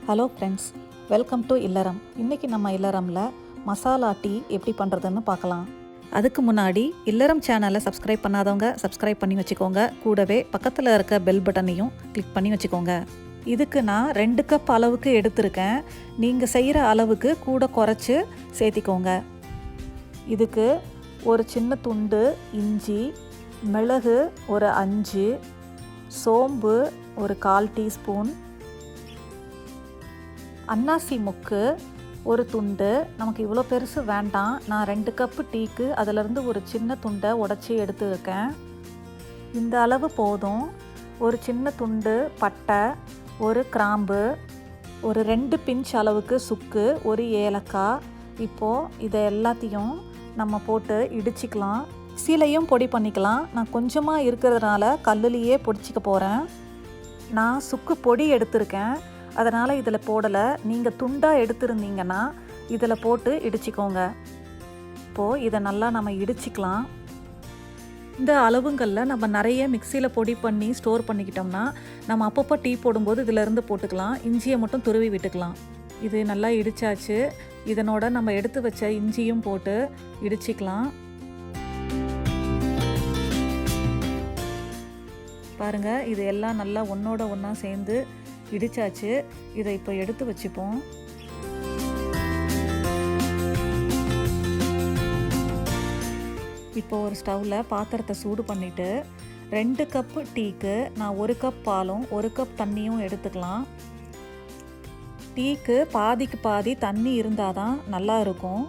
Hello friends, welcome to இல்லறம். இன்றைக்கி நம்ம இல்லறமில் மசாலா டீ எப்படி பண்ணுறதுன்னு பார்க்கலாம். அதுக்கு முன்னாடி இல்லறம் சேனலை சப்ஸ்கிரைப் பண்ணாதவங்க சப்ஸ்கிரைப் பண்ணி வச்சுக்கோங்க. கூடவே பக்கத்தில் இருக்க பெல் பட்டனையும் கிளிக் பண்ணி வச்சுக்கோங்க. இதுக்கு நான் 2 கப் அளவுக்கு எடுத்திருக்கேன். நீங்கள் செய்கிற அளவுக்கு கூட குறைச்சி சேர்த்திக்கோங்க. இதுக்கு ஒரு சின்ன துண்டு இஞ்சி, மிளகு ஒரு 5, சோம்பு ஒரு 1/4 டீஸ்பூன், அன்னாசி முக்கு ஒரு துண்டு. நமக்கு இவ்வளோ பெருசு வேண்டாம். நான் 2 கப்பு டீக்கு அதிலிருந்து ஒரு சின்ன துண்டை உடச்சி எடுத்துருக்கேன். இந்த அளவு போதும். ஒரு சின்ன துண்டு பட்டை, ஒரு கிராம்பு, ஒரு 2 பிஞ்ச் அளவுக்கு சுக்கு, ஒரு ஏலக்காய். இப்போது இதை எல்லாத்தையும் நம்ம போட்டு இடிச்சிக்கலாம். மிக்ஸிலையும் பொடி பண்ணிக்கலாம். நான் கொஞ்சமாக இருக்கிறதுனால கல்லுலேயே பொடிச்சிக்க போகிறேன். நான் சுக்கு பொடி எடுத்திருக்கேன், அதனால் இதில் போடலை. நீங்கள் துண்டாக எடுத்துருந்தீங்கன்னா இதில் போட்டு இடிச்சிக்கோங்க. இப்போது இதை நல்லா நம்ம இடிச்சிக்கலாம். இந்த அளவுங்களில் நம்ம நிறைய மிக்சியில் பொடி பண்ணி ஸ்டோர் பண்ணிக்கிட்டோம்னா நம்ம அப்பப்போ டீ போடும்போது இதிலேருந்து போட்டுக்கலாம். இஞ்சியை மட்டும் துருவி விட்டுக்கலாம். இது நல்லா இடித்தாச்சு. இதனோட நம்ம எடுத்து வச்ச இஞ்சியும் போட்டு இடிச்சிக்கலாம். பாருங்கள், இது எல்லாம் நல்லா ஒன்றோட ஒன்றா சேர்ந்து இடிச்சாச்சு. இதை இப்போ எடுத்து வச்சுப்போம். இப்போ ஒரு ஸ்டவ்வில் பாத்திரத்தை சூடு பண்ணிவிட்டு 2 கப்பு டீக்கு நான் 1 கப் பாலும் 1 கப் தண்ணியும் எடுத்துக்கலாம். டீக்கு பாதிக்கு பாதி தண்ணி இருந்தால் தான் நல்லா இருக்கும்.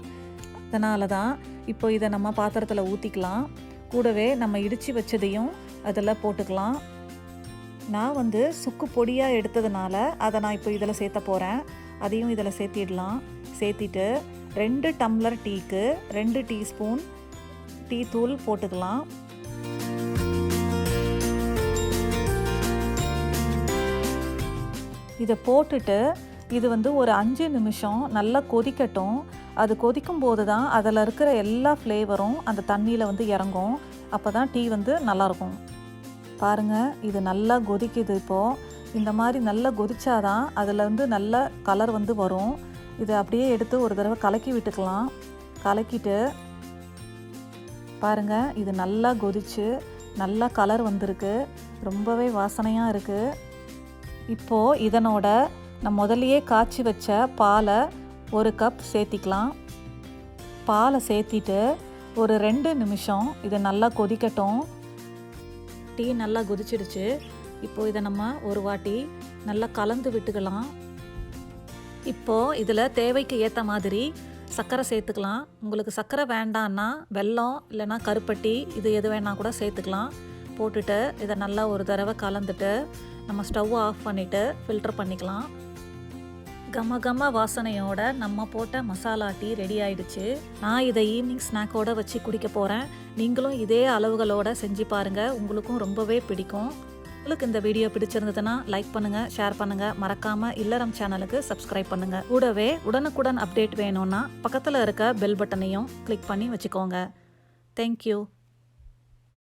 அதனால தான் இப்போ இதை நம்ம பாத்திரத்தில் ஊற்றிக்கலாம். கூடவே நம்ம இடித்து வச்சதையும் அதில் போட்டுக்கலாம். நான் சுக்கு பொடியாக எடுத்ததுனால அதை நான் இப்போ இதில் சேர்த்த போகிறேன். அதையும் இதில் சேர்த்திடலாம். சேர்த்திட்டு 2 டம்ளர் டீக்கு 2 டீஸ்பூன் டீ தூள் போட்டுக்கலாம். இதை போட்டுட்டு இது ஒரு 5 நிமிஷம் நல்லா கொதிக்கட்டும். அது கொதிக்கும் போது தான் அதில் இருக்கிற எல்லா ஃப்ளேவரும் அந்த தண்ணியில் இறங்கும். அப்போ தான் டீ நல்லாயிருக்கும். பாருங்கள், இது நல்லா கொதிக்குது. இப்போது இந்த மாதிரி நல்லா கொதிச்சாதான் அதில் நல்ல கலர் வரும். இதை அப்படியே எடுத்து ஒரு தடவை கலக்கி விட்டுக்கலாம். கலக்கிட்டு பாருங்கள், இது நல்லா கொதிச்சு நல்லா கலர் வந்திருக்கு. ரொம்பவே வாசனையாக இருக்குது. இப்போது இதனோட நான் முதல்லையே காய்ச்சி வச்ச பாலை 1 கப் சேர்த்திக்கலாம். பாலை சேர்த்திட்டு ஒரு 2 நிமிஷம் இது நல்லா கொதிக்கட்டும். டீ நல்லா கொதிச்சிடுச்சு. இப்போது இதை நம்ம ஒரு வாட்டி நல்லா கலந்து விட்டுக்கலாம். இப்போது இதில் தேவைக்கு ஏற்ற மாதிரி சர்க்கரை சேர்த்துக்கலாம். உங்களுக்கு சர்க்கரை வேண்டான்னா வெல்லம் இல்லைன்னா கருப்பட்டி இது எது வேணால் கூட சேர்த்துக்கலாம். போட்டுட்டு இதை நல்லா ஒரு தடவை கலந்துட்டு நம்ம ஸ்டவ் ஆஃப் பண்ணிவிட்டு ஃபில்டர் பண்ணிக்கலாம். கம வாசனையோட நம்ம போட்ட மசாலா டீ ரெடி ஆயிடுச்சு. நான் இதை ஈவினிங் ஸ்நாக்கோட வச்சு குடிக்க போகிறேன். நீங்களும் இதே அளவுகளோட செஞ்சு பாருங்கள். உங்களுக்கும் ரொம்பவே பிடிக்கும். உங்களுக்கு இந்த வீடியோ பிடிச்சிருந்ததுன்னா லைக் பண்ணுங்கள், ஷேர் பண்ணுங்கள். மறக்காமல் இல்லறம் சேனலுக்கு சப்ஸ்கிரைப் பண்ணுங்கள். கூடவே உடனுக்குடன் அப்டேட் வேணும்னா பக்கத்தில் இருக்க பெல் பட்டனையும் கிளிக் பண்ணி வச்சுக்கோங்க. தேங்க்யூ.